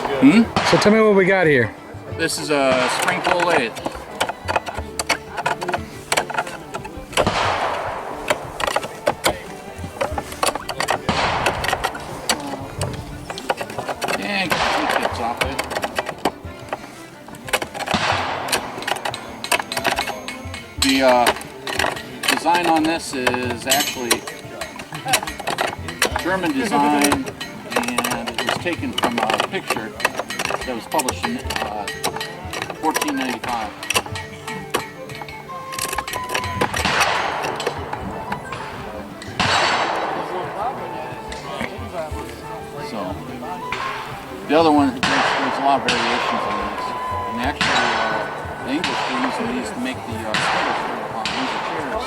So tell me what we got here. This is a spring pull lathe. And get some tips off it. The design on this is actually German design, and it was taken from a picture that was published in 1495. So the other one, there's a lot of variations on this, and actually the English were using these to make the spindles for music chairs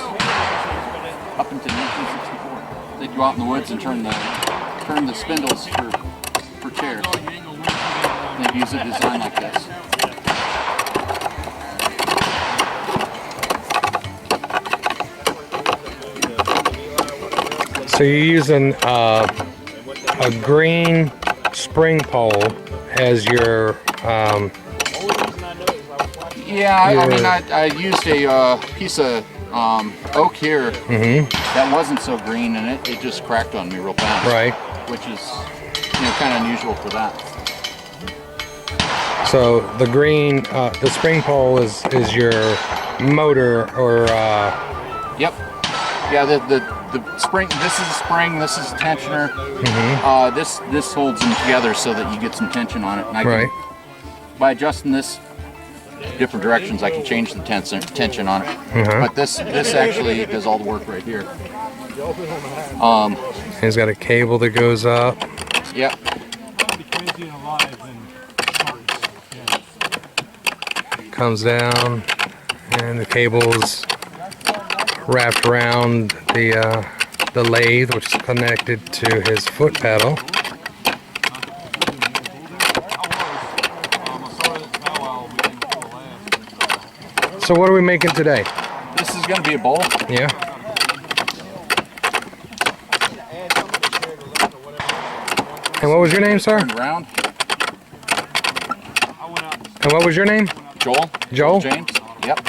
up until 1964. They'd go out in the woods and turn the spindles for chairs. They'd use a design like this. So you're using a green spring pole as your yeah, I mean, I used a piece of oak here that wasn't so green, and it just cracked on me real fast. Right. Which is, kind of unusual for that. So the green, the spring pole is your motor, or Yep. Yeah, the spring. This is a spring. This is a tensioner. This holds them together so that you get some tension on it. And I can, by adjusting this different directions, I can change the tension on it. But this actually does all the work right here. It's got a cable that goes up. Yep. Comes down, and the cable's wrapped around the lathe, which is connected to his foot pedal. So what are we making today? This is going to be a bowl. Yeah. And what was your name, sir? Round. And what was your name? Joel. Joel? James. Yep.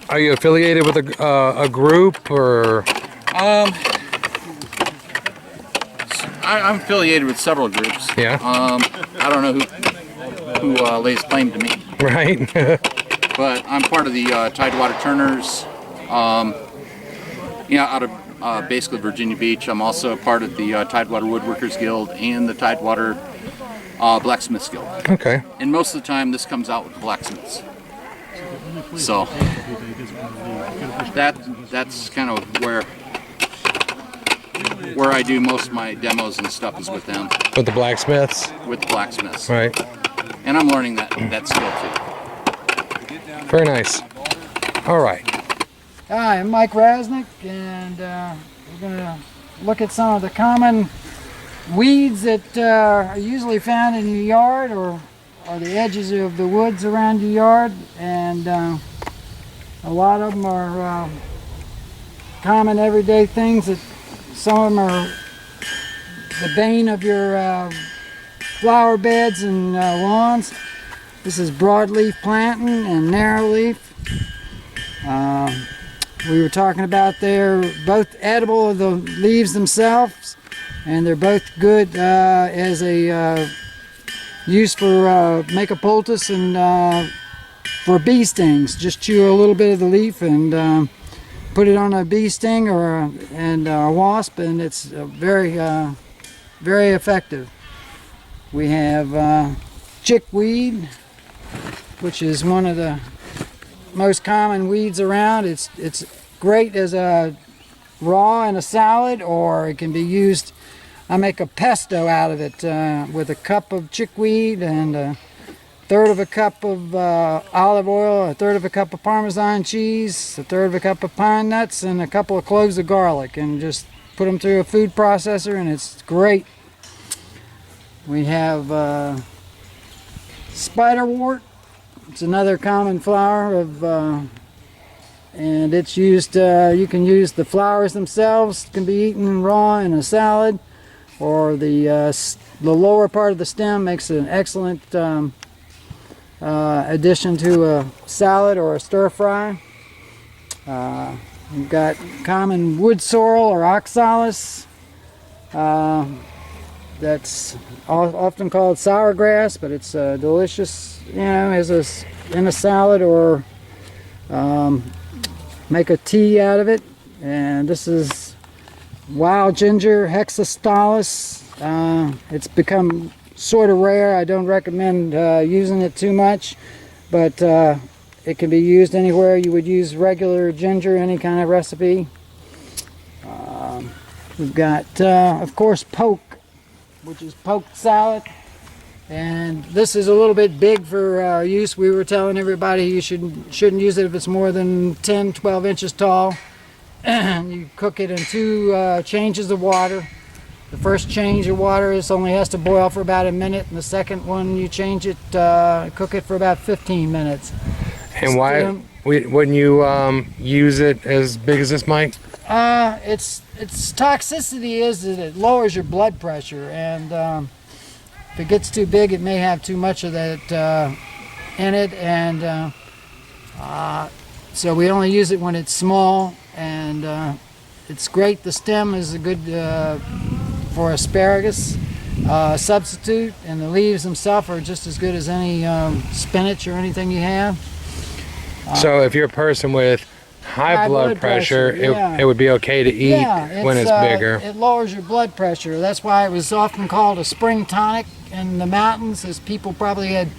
Are you affiliated with a group, or? I'm affiliated with several groups. Yeah. I don't know who lays claim to me. Right. But I'm part of the Tidewater Turners. Out of basically Virginia Beach. I'm also part of the Tidewater Woodworkers Guild and the Tidewater Blacksmiths Guild. Okay. And most of the time this comes out with the blacksmiths. So that's kind of where I do most of my demos and stuff is with them. With the blacksmiths? With the blacksmiths. Right. And I'm learning that skill too. Very nice. All right. Hi, I'm Mike Rasnick, and we're going to look at some of the common weeds that are usually found in your yard or the edges of the woods around your yard, and a lot of them are common everyday things. That some of them are the bane of your flower beds and lawns. This is broadleaf plantain and narrowleaf. We were talking about they're both edible, the leaves themselves, and they're both good as a use for make a poultice and for bee stings. Just chew a little bit of the leaf and put it on a bee sting or a wasp, and it's very very effective. We have chickweed, which is one of the most common weeds around. It's great as a raw in a salad, or it can be used. I make a pesto out of it with a cup of chickweed and a third of a cup of olive oil, a third of a cup of Parmesan cheese, a third of a cup of pine nuts, and a couple of cloves of garlic, and just put them through a food processor, and it's great. We have spiderwort. It's another common flower of, and it's used. You can use the flowers themselves. Can be eaten raw in a salad, or the lower part of the stem makes an excellent addition to a salad or a stir fry. You've got common wood sorrel or oxalis. That's often called sour grass, but it's delicious, you know, in a salad, or make a tea out of it. And this is wild ginger, hexastalis. It's become sort of rare. I don't recommend using it too much, but it can be used anywhere you would use regular ginger, any kind of recipe. We've got, of course, poke, which is poke salad. And this is a little bit big for use. We were telling everybody you shouldn't use it if it's more than 10, 12 inches tall. You cook it in 2 changes of water. The first change of water only has to boil for about a minute, and the second one you change it, cook it for about 15 minutes. And why wouldn't you use it as big as this, Mike? Its toxicity is that it lowers your blood pressure, and if it gets too big, it may have too much of that in it, and so we only use it when it's small, and it's great. The stem is a good for asparagus substitute, and the leaves themselves are just as good as any spinach or anything you have. So if you're a person with high blood pressure, yeah. it would be okay to eat when it's bigger. It lowers your blood pressure. That's why it was often called a spring tonic in the mountains, as people probably had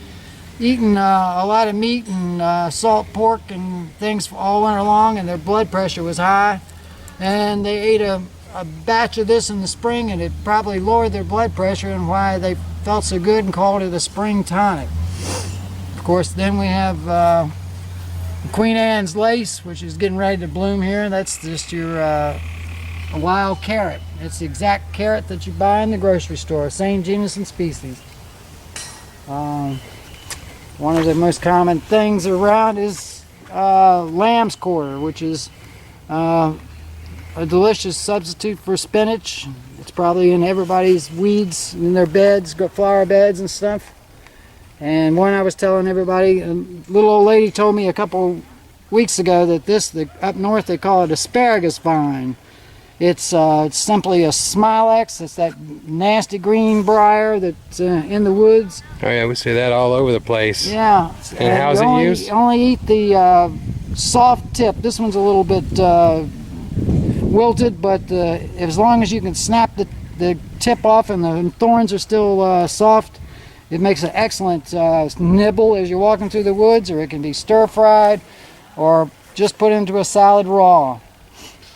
eaten a lot of meat and salt pork and things all winter long, and their blood pressure was high. And they ate a batch of this in the spring, and it probably lowered their blood pressure, and why they felt so good and called it a spring tonic. Of course, then we have Queen Anne's lace, which is getting ready to bloom here. That's just your wild carrot. It's the exact carrot that you buy in the grocery store, same genus and species. One of the most common things around is lamb's quarter, which is a delicious substitute for spinach. It's probably in everybody's weeds in their beds, flower beds and stuff. And one I was telling everybody, a little old lady told me a couple weeks ago that up north they call it asparagus vine. It's simply a smilex. It's that nasty green briar that's in the woods. Oh yeah, we see that all over the place. Yeah. And how's it used? You only eat the soft tip. This one's a little bit wilted, but as long as you can snap the tip off and the thorns are still soft, it makes an excellent nibble as you're walking through the woods, or it can be stir-fried or just put into a salad raw.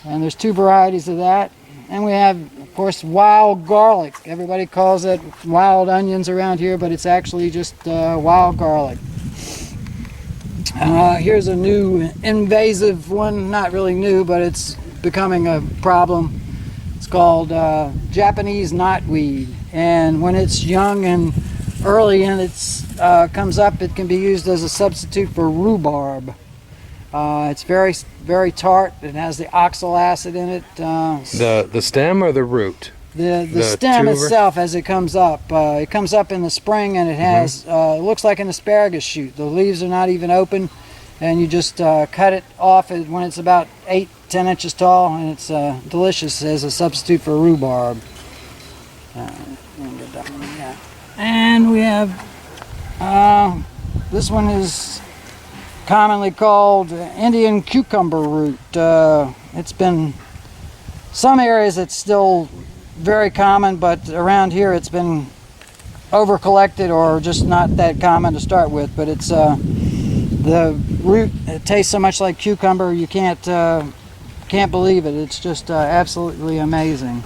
And there's 2 varieties of that. And we have, of course, wild garlic. Everybody calls it wild onions around here, but it's actually just wild garlic. Here's a new invasive one, not really new, but it's becoming a problem. It's called Japanese knotweed. And when it's young and early and it comes up, it can be used as a substitute for rhubarb. It's very, very tart. It has the oxal acid in it. The stem or the root? The stem itself, as it comes up in the spring, and it has it looks like an asparagus shoot. The leaves are not even open, and you just cut it off when it's about 8-10 inches tall, and it's delicious as a substitute for rhubarb. And we have this one is commonly called Indian cucumber root. It's been some areas it's still very common, but around here it's been over collected or just not that common to start with. But it's the root, it tastes so much like cucumber you can't believe it. It's just absolutely amazing.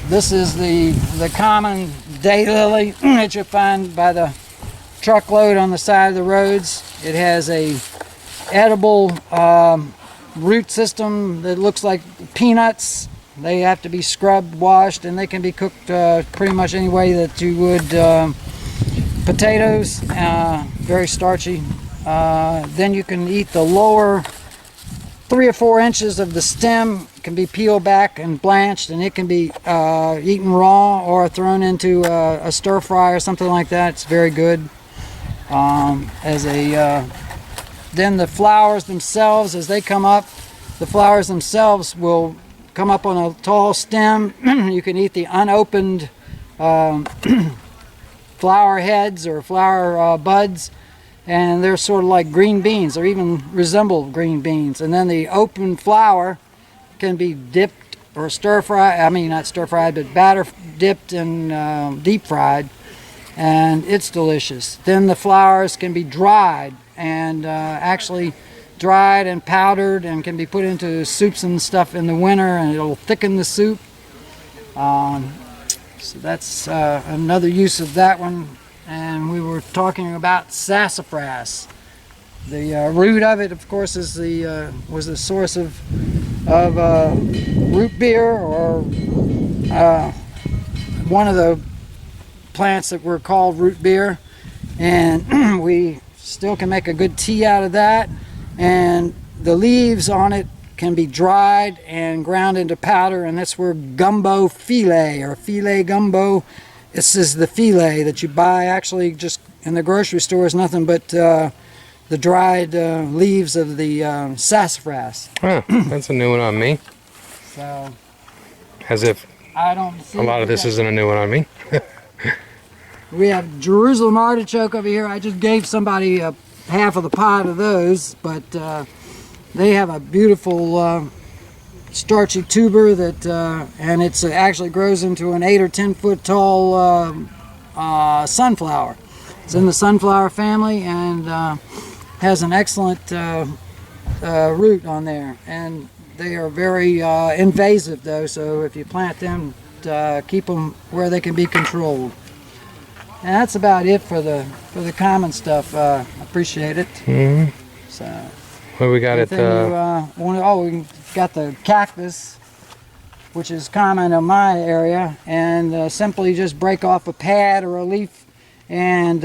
This is the common daylily that you find by the truckload on the side of the roads. It has a edible root system that looks like peanuts. They have to be scrubbed, washed, and they can be cooked pretty much any way that you would potatoes. Very starchy. Then you can eat the lower 3 or 4 inches of the stem. can be peeled back and blanched, and it can be eaten raw or thrown into a stir fry or something like that. It's very good. Then the flowers themselves, as they come up, the flowers themselves will come up on a tall stem. You can eat the unopened flower heads or flower buds, and they're sort of like green beans, or even resemble green beans. And then the open flower can be dipped or stir fried, I mean not stir fried, but batter dipped and deep fried, and it's delicious. Then the flowers can be dried, and actually dried and powdered, and can be put into soups and stuff in the winter, and it'll thicken the soup. So that's another use of that one. And we were talking about sassafras. The root of it, of course, is was the source of root beer, or one of the plants that were called root beer, and we still can make a good tea out of that. And the leaves on it can be dried and ground into powder, and that's where gumbo filet, or filet gumbo, this is the filet that you buy actually just in the grocery store, is nothing but the dried leaves of the sassafras. Huh, that's a new one on me. So As if I don't see a lot of this isn't a new one on me. We have Jerusalem artichoke over here. I just gave somebody half of the pot of those, but they have a beautiful starchy tuber that, and it actually grows into an 8 or 10 foot tall sunflower. It's in the sunflower family, and has an excellent root on there. And they are very invasive though, so if you plant them, keep them where they can be controlled. And that's about it for the common stuff. Appreciate it. Mm-hmm. So, What we got at we got the cactus, which is common in my area, and simply just break off a pad or a leaf, and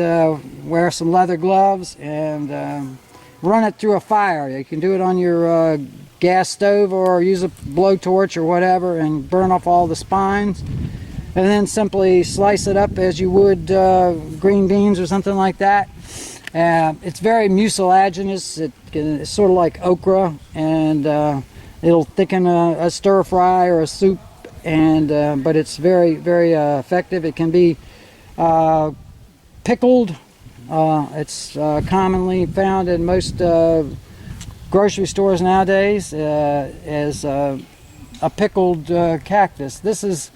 wear some leather gloves, and run it through a fire. You can do it on your gas stove, or use a blowtorch or whatever, and burn off all the spines. And then simply slice it up as you would green beans or something like that. It's very mucilaginous. It's sort of like okra, and it'll thicken a stir fry or a soup. And but it's very, very effective. It can be pickled. It's commonly found in most grocery stores nowadays as a pickled cactus. This is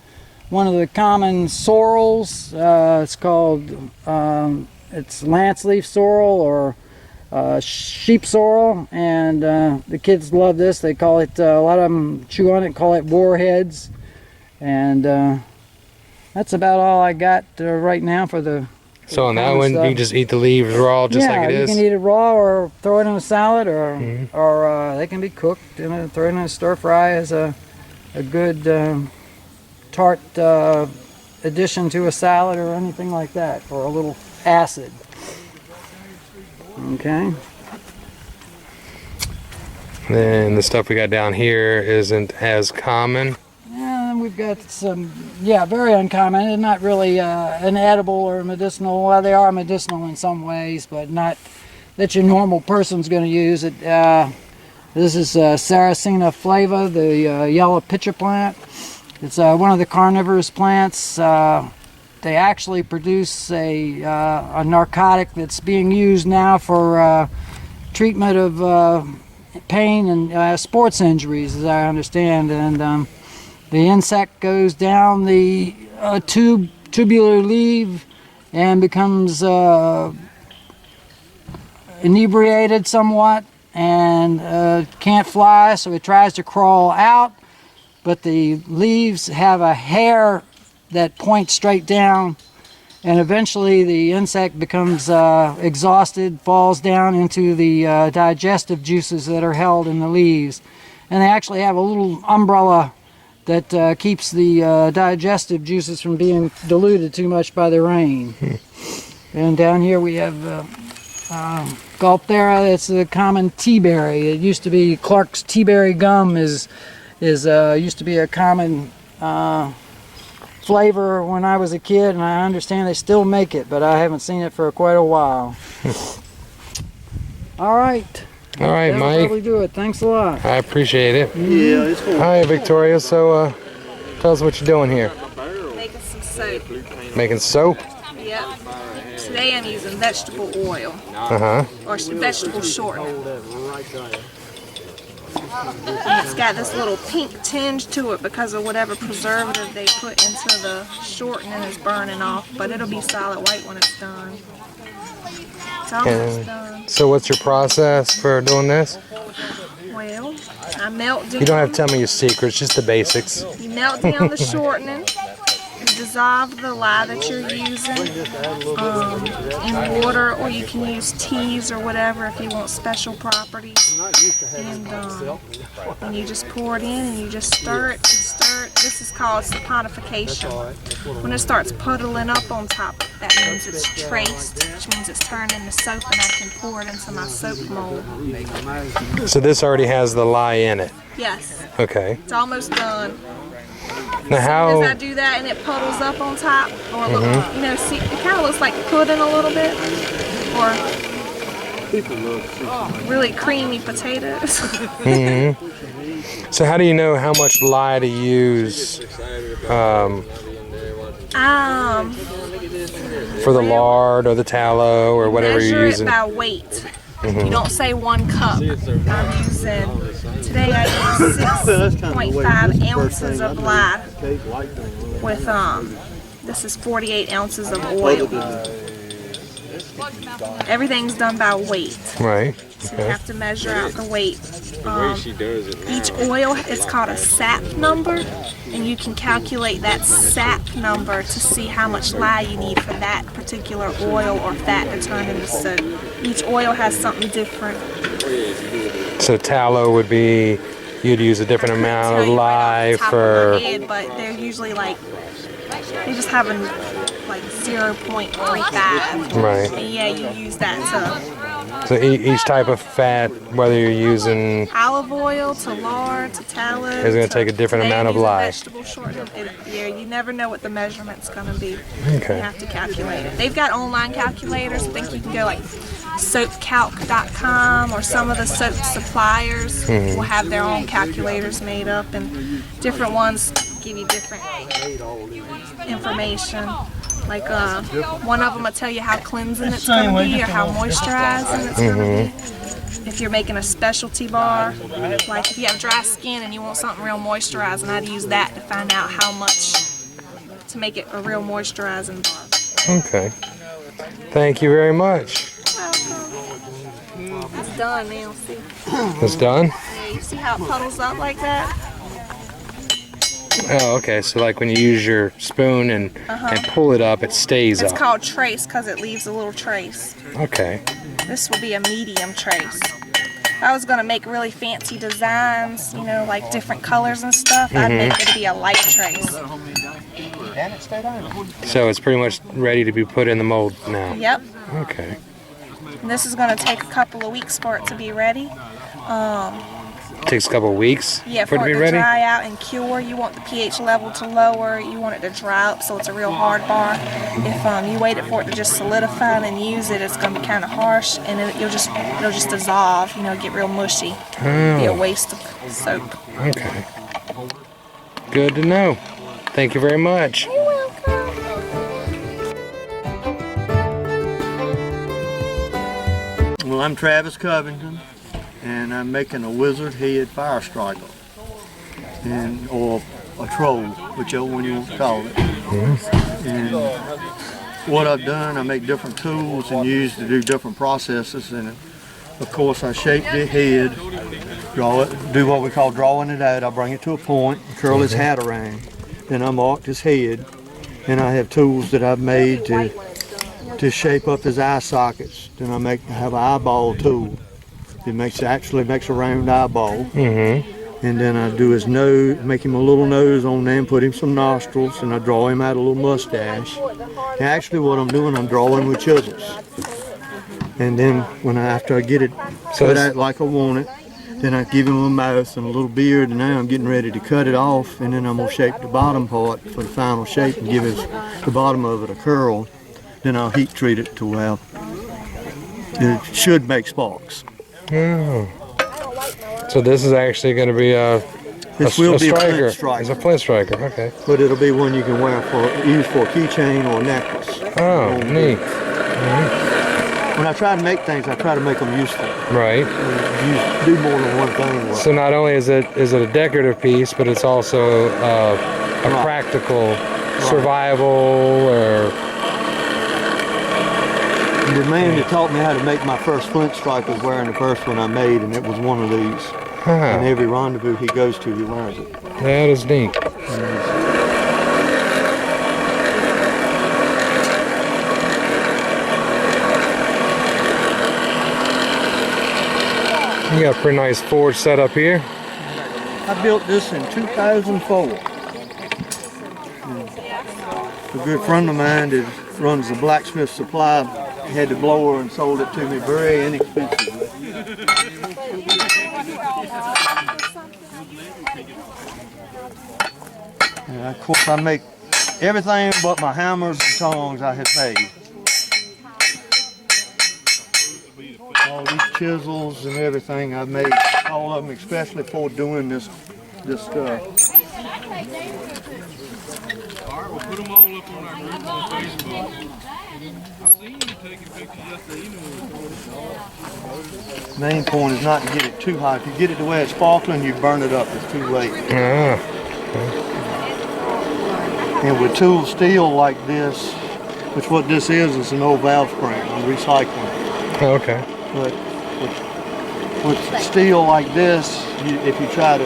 one of the common sorrels. It's called it's lance leaf sorrel, or sheep sorrel, and the kids love this. They call it, a lot of them chew on it, call it warheads. And that's about all I got right now for the So on that one, you can just eat the leaves raw, just like it is? Yeah, you can eat it raw, or throw it in a salad, or or they can be cooked and throw it in a stir fry as a good tart addition to a salad or anything like that, for a little acid. Okay. Then the stuff we got down here isn't as common. Yeah, we've got some, very uncommon. They're not really an edible or medicinal. Well, they are medicinal in some ways, but not that your normal person's going to use it. This is Sarracenia flava, the yellow pitcher plant. It's one of the carnivorous plants. They actually produce a narcotic that's being used now for treatment of pain and sports injuries, as I understand. And the insect goes down the tubular leaf and becomes inebriated somewhat, and can't fly, so it tries to crawl out. But the leaves have a hair that points straight down, and eventually the insect becomes exhausted, falls down into the digestive juices that are held in the leaves. And they actually have a little umbrella that keeps the digestive juices from being diluted too much by the rain. And down here we have Gulpthera. It's a common tea berry. It used to be Clark's tea berry gum is is used to be a common flavor when I was a kid, and I understand they still make it, but I haven't seen it for quite a while. All right. All right, That'll Mike. probably do it. Thanks a lot. I appreciate it. Yeah, it's cool. Hi, Victoria. So, tell us what you're doing here. Making some soap. Making soap? Yep. Today I'm using vegetable oil Uh-huh. or vegetable shortening. And it's got this little pink tinge to it because of whatever preservative they put into the shortening is burning off, but it'll be solid white when it's done. It's almost done. So what's your process for doing this? Well, I melt down. You don't have to tell me your secrets, just the basics. You melt down the shortening. You dissolve the lye that you're using in water, or you can use teas or whatever if you want special properties. And you just pour it in and you just stir it and stir it. This is called saponification. When it starts puddling up on top, that means it's traced, which means it's turned into soap, and I can pour it into my soap mold. So this already has the lye in it. Yes, Okay. it's almost done. Now how? As I do that and it puddles up on top, or look, you know, see, it kind of looks like pudding a little bit, or really creamy potatoes. So how do you know how much lye to use for the lard or the tallow or whatever you're Measure using? it by weight. You don't say 1 cup. I'm using, today I use 6.5 ounces of lye with, this is 48 ounces of oil. Everything's done by weight. Right. So you have to measure out the weight. Each oil is called a sap number, and you can calculate that sap number to see how much lye you need for that particular oil or fat to turn into soap. Each oil has something different. So tallow would be, you'd use a different amount of lye for. But they're usually like, they're just having like 0.35. Right. And yeah, you use that to So each type of fat, whether you're using, olive oil to lard to tallow. is going to take a different amount of lye. Vegetable shortening. Yeah, you never know what the measurement's going to be. Okay. You have to calculate it. They've got online calculators. I think you can go like soapcalc.com, or some of the soap suppliers will have their own calculators made up, and different ones give you different information. Like one of them will tell you how cleansing it's going to be or how moisturizing it's going to be. If you're making a specialty bar, like if you have dry skin and you want something real moisturizing, I'd use that to find out how much to make it a real moisturizing bar. Okay. Thank you very much. It's done now, see? It's done? Yeah, you see how it puddles up like that? Oh, okay. So like when you use your spoon and pull it up, it stays It's up. called trace because it leaves a little trace. Okay. This will be a medium trace. If I was going to make really fancy designs, you know, like different colors and stuff, I'd make it be a light trace. So it's pretty much ready to be put in the mold now. Yep. Okay. And this is going to take a couple of weeks for it to be ready. Takes a couple of weeks Yeah, for it for to it be to ready? dry out and cure. You want the pH level to lower. You want it to dry up so it's a real hard bar. If you waited for it to just solidify and then use it, it's going to be kind of harsh, and it'll just dissolve. You know, get real mushy. Be a waste of soap. Okay. Good to know. Thank you very much. You're welcome. Well, I'm Travis Covington, and I'm making a wizard head fire striker, or a troll, whichever one you want to call it. And what I've done, I make different tools and use to do different processes. And of course, I shape the head, draw it, do what we call drawing it out. I bring it to a point, curl his hat around, then I mark his head, and I have tools that I've made to shape up his eye sockets. Then I have an eyeball tool. It actually makes a round eyeball. And then I do his nose, make him a little nose on there, and put him some nostrils, and I draw him out a little mustache. And actually what I'm doing, I'm drawing with chisels. And then after I get it cut out like I want it, Then I give him a mouth and a little beard, and now I'm getting ready to cut it off, and then I'm gonna shape the bottom part for the final shape and give the bottom of it a curl. Then I'll heat treat it to where it should make sparks. Oh. So this is actually going to be a Will be striker. a flint striker. It's a flint striker. Okay. But it'll be one you can wear use for a keychain or a necklace. Oh, neat. When I try to make things, I try to make them useful. Right. Do more than one thing with it. So not only is it a decorative piece, but it's also a practical survival or. The man that taught me how to make my first flint striker was wearing the first one I made, and it was one of these. And every rendezvous he goes to, he learns it. That is neat. You got a pretty nice forge set up here. I built this in 2004. A good friend of mine that runs the Blacksmith supply had the blower and sold it to me very inexpensively. And of course I make everything but my hammers and tongs I have made. All these chisels and everything I've made, all of them, especially for doing this stuff. Alright, we'll put them all up on our group on Facebook. I seen you taking pictures yesterday. Main point is not to get it too hot. If you get it the way it's sparkling, you burn it up. It's too late. And with tool steel like this, which what this is an old valve spring. I'm recycling. Okay. But with steel like this, if you try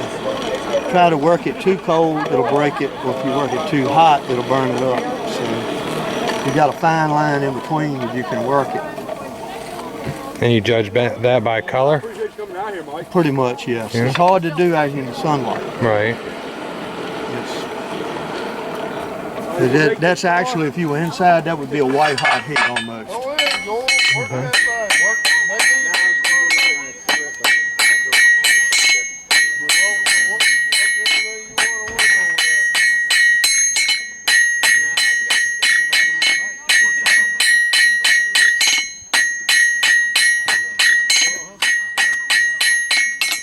to work it too cold, it'll break it. Or if you work it too hot, it'll burn it up. So you got a fine line in between that you can work it. And you judge that by color? Pretty much, yes. Yeah. It's hard to do out in the sunlight. Right. That's actually, if you were inside, that would be a white hot heat almost.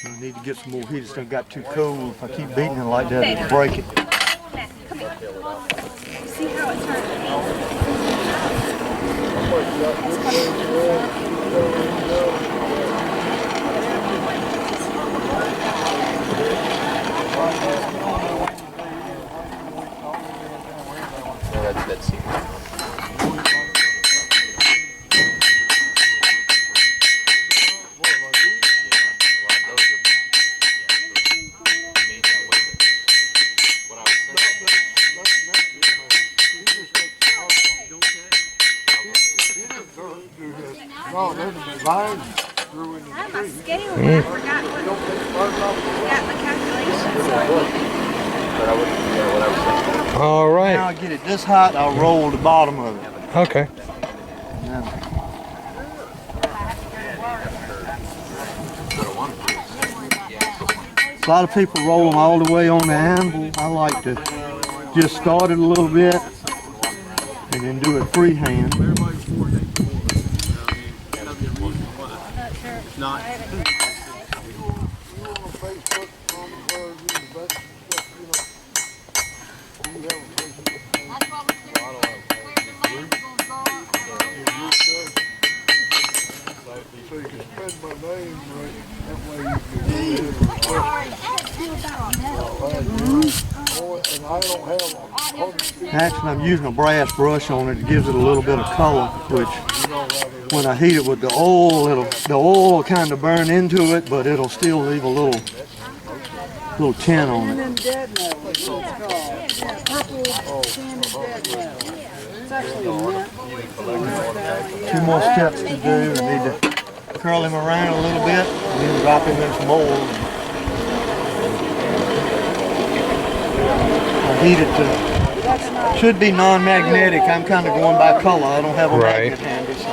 I need to get some more heat. It's done got too cold. If I keep beating it like that, it'll break it. See how it turns? Vines grew in the I have my scale and I forgot the calculation. All Now right. I get it this hot, I'll roll the bottom of it. Okay. A lot of people roll them all the way on the anvil. I like to just start it a little bit and then do it freehand. So you can spend my name right. That way you can and I don't have Actually, I'm using a brass brush on it. It gives it a little bit of color, which when I heat it with the oil, the oil will kind of burn into it, but it'll still leave a little tint on it. Two more steps to do. I need to curl him around a little bit and then drop him in some oil. I heat it to, should be non-magnetic. I'm kind of going by color. I don't have a magnet handy. So.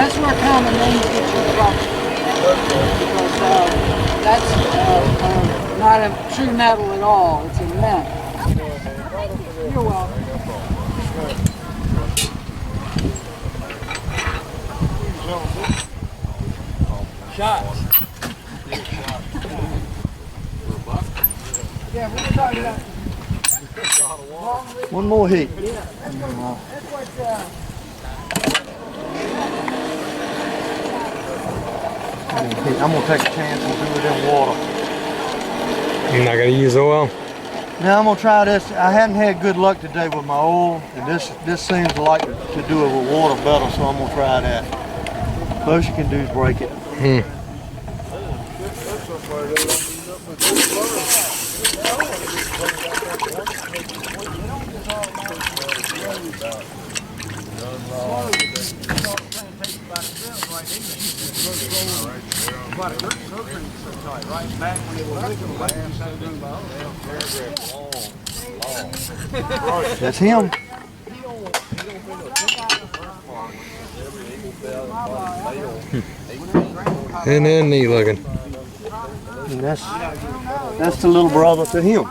That's where common names get you from. Because that's not a true metal at all. It's a metal. You're welcome. Shots. Yeah, we're talking about. One more heat. I'm gonna take a chance and do it in water. You're not gonna use oil? Now I'm gonna try this. I hadn't had good luck today with my oil, and this seems like to do it with water better, so I'm gonna try that. Most you can do is break it. That's him. And then neat looking. And that's the little brother to him.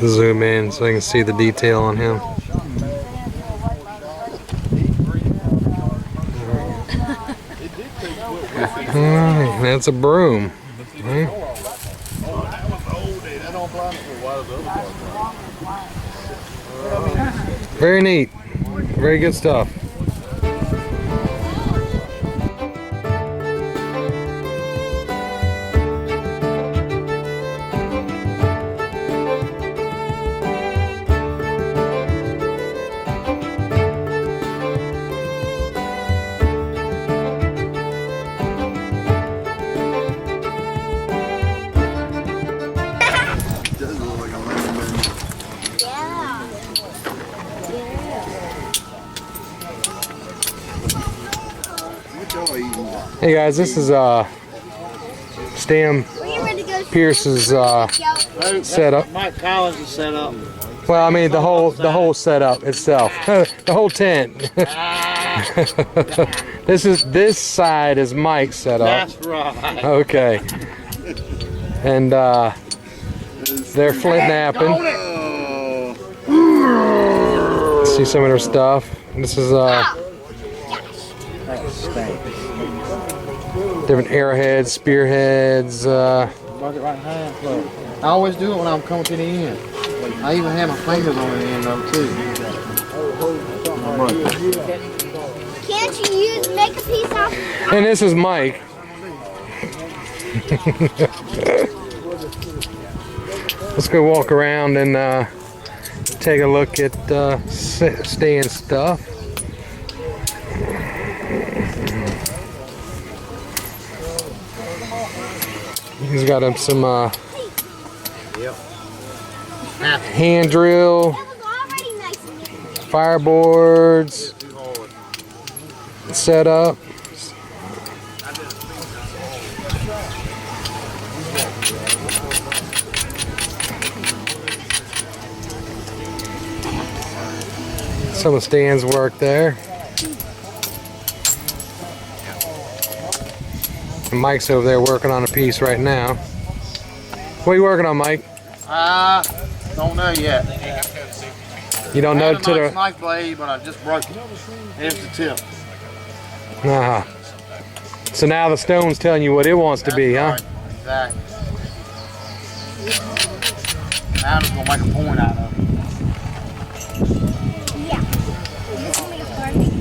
Zoom in so you can see the detail on him. Alright, that's a broom. Right. Very neat. Very good stuff. Hey guys, this is Stan Pierce's setup. Mike Collins' setup. Well, I mean the whole setup itself, the whole tent. This side is Mike's setup. That's right. Okay. And they're flint napping. See some of their stuff. This is different arrowheads, spearheads. I always do it when I'm coming to the end. I even have my fingers on the end though too. Can't you make a piece off? And this is Mike. Let's go walk around and take a look at Stan's stuff. He's got some hand drill, fireboards set up. Some of Stan's work there. And Mike's over there working on a piece right now. What are you working on, Mike? Don't know yet. You don't know to the knife blade, but I just broke it. Here's the tip. So now the stone's telling you what it wants to be, huh? Exactly. Now I'm just gonna make a point out of it. Yeah. This will make a perfect.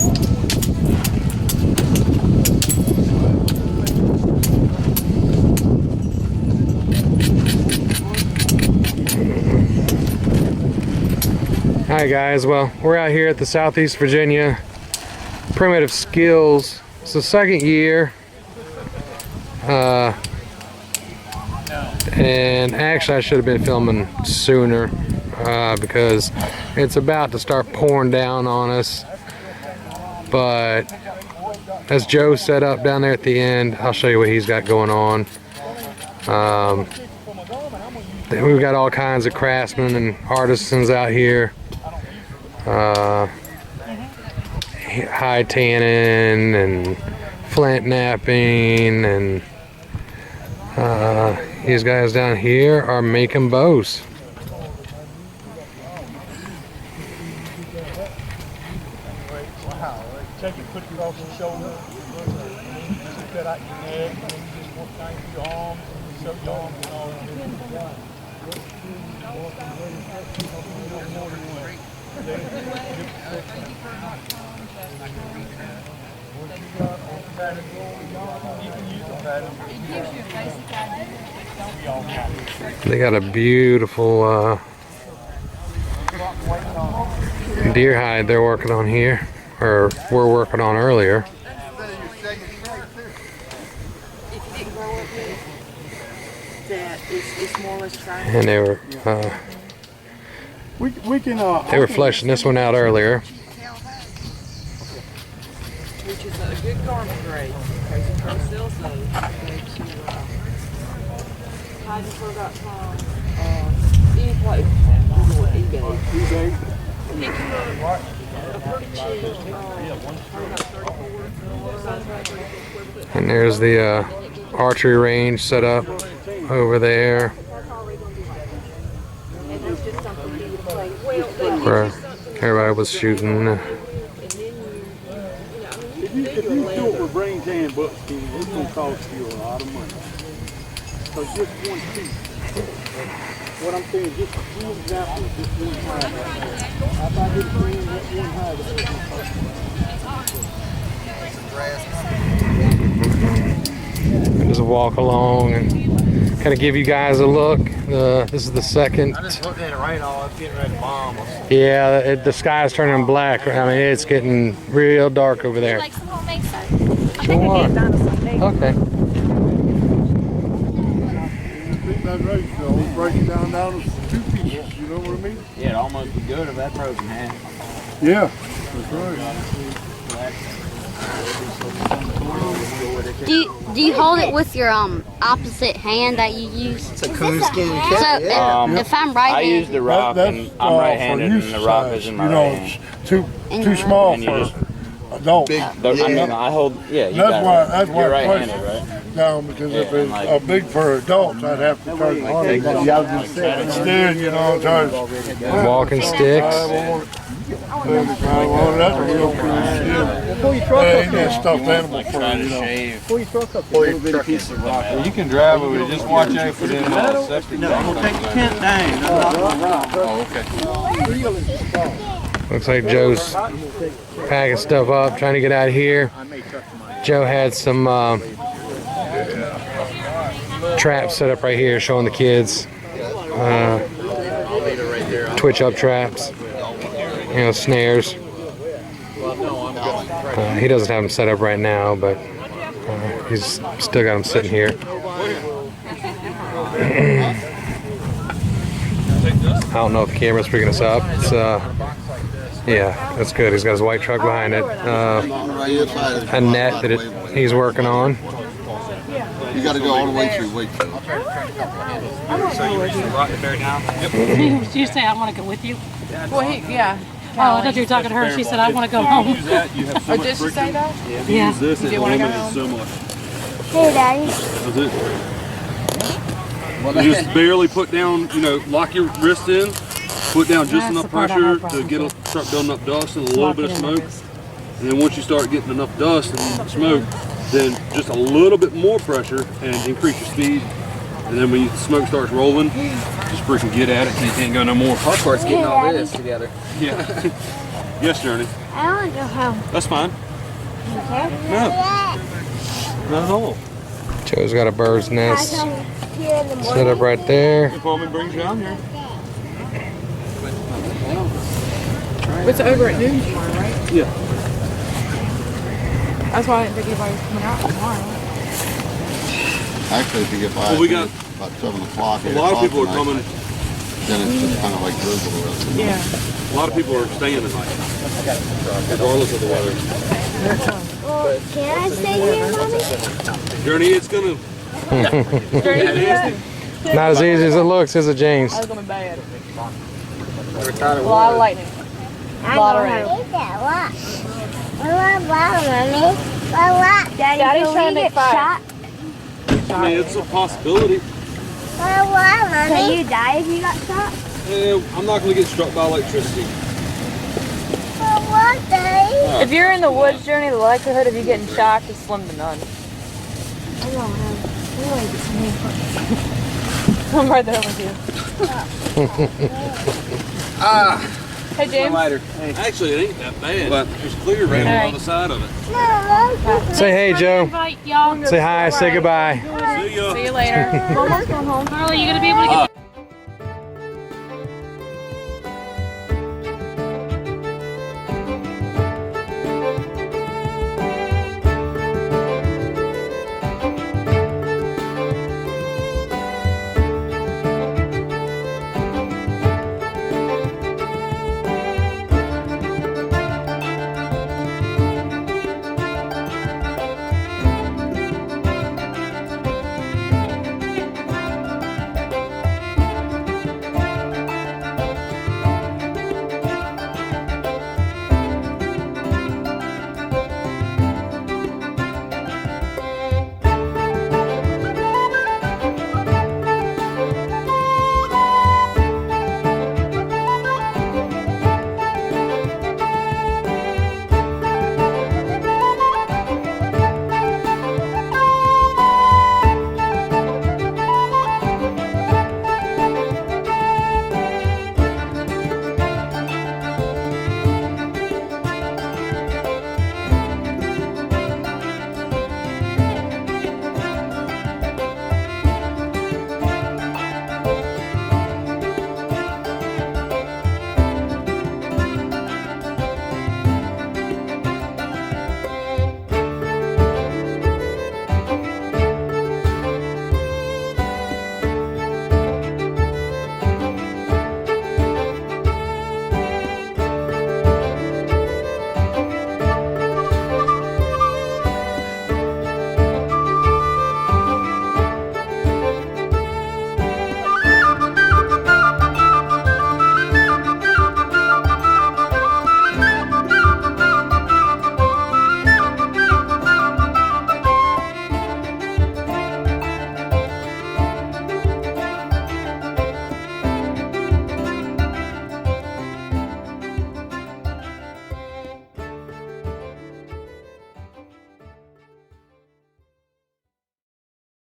Hi guys, well we're out here at the Southeast Virginia Primitive Skills. It's the second year, and actually I should have been filming sooner because it's about to start pouring down on us. But as Joe set up down there at the end, I'll show you what he's got going on. we've got all kinds of craftsmen and artisans out here. Hide tanning and flint knapping, and these guys down here are making bows. Take it, put it across the shoulder. Cut out your neck, and then you just work down your arms, shut your arms and all that. They got a beautiful deer hide they're working on here, or were working on earlier. And they were fleshing this one out earlier. Which is a good garment grade. Crazy Pro sells those. Hidandfur.com. Any place. eBay. Pick you up a pretty cheap. And there's the archery range set up over there, where everybody was shooting. If you do it with brain tan buckskin, it's going to cost you a lot of money. Because just one piece. What I'm saying, just two examples of just one hide. If I did bring that one hide, it's going to cost you. Just walk along and kind of give you guys a look. This is the second. I just looked at it right now. It's getting ready to bomb. Yeah, the sky's turning black. I mean, it's getting real dark over there. Like some homemade stuff. Sure. Okay. That right, so break it down to two pieces, you know what I mean? Yeah, it almost be good if that broke in half. Yeah, that's right. Do you hold it with your opposite hand that you use? It's a coonskin So cat. Yeah. if I'm right I use the rock, and I'm right-handed, and the rock is in my right hand. It's too small And you for just- adults. I mean, I hold. Yeah, you got it. That's why You're I right-handed, question right? down, because if Yeah, it's like- big for adults, I'd have to turn it on. Instead, you know, try to Walking sticks. that's a real cool shit. Ain't no stuffed animal fur, you know. You can drive over it, just watch out for them septic No, I'm going to take the tent down. Oh, okay. Looks like Joe's packing stuff up, trying to get out of here. Joe had some traps set up right here, showing the kids. Twitch up traps, you know, snares. He doesn't have them set up right now, but he's still got them sitting here. I don't know if the camera's picking us up. It's, yeah, that's good. He's got his white truck behind it. A net that he's working on. You got to go all the way through Wakefield. So you use the rock to bear down? Did you say I want to go with you? Well, yeah. Oh, I thought you were talking to her. She said I want to go home. Use that, you have so Oh, much did she say that? Yeah. Use this, it You wanna go limits so much. Hey, Daddy. That's it. You just barely put down, you know, lock your wrist in, put down just That's enough the part I pressure have to problems get with. start building up dust and a little bit of smoke. And then once you start getting enough dust and smoke, then just a little bit more pressure and increase your speed. And then when the smoke starts rolling, just freaking get at it. You can't go no more. Hardcore's getting all this together. Yeah. Yes, Journey. I want to go home. That's fine. No. Not at all. Joe's got a bird's nest Here in the set up right there. If Mom brings you down here. It's over at noon tomorrow, right? Yeah. That's why I didn't think anybody was coming out tomorrow. Actually, if you get by Well, we got about 7 o'clock, a lot of people are coming. then it's just kind of like drizzle the rest of the Yeah. A lot of people are staying tonight, regardless of the weather. Well, can I stay here, Mommy? Journey, it's gonna. Not as easy as it looks, is it, James? That's gonna be bad. Retired A lot of lightning. I Lot of don't rain. eat that. What? Mommy. What? Daddy's trying to make fire. Shot? I mean, it's a possibility. What, Mommy? Can you die if you got shot? I'm not going to get struck by electricity. What, Daddy? If you're in the woods journey, the likelihood of you getting shocked is slim to none. I'm right there with you. Hey, James. Lighter. Actually, it ain't that bad. But there's clear right on the side of it. Say hey, Joe. Invite y'all. Say hi, say goodbye. See ya. See you later. Almost going home. Carly, you gonna be able to get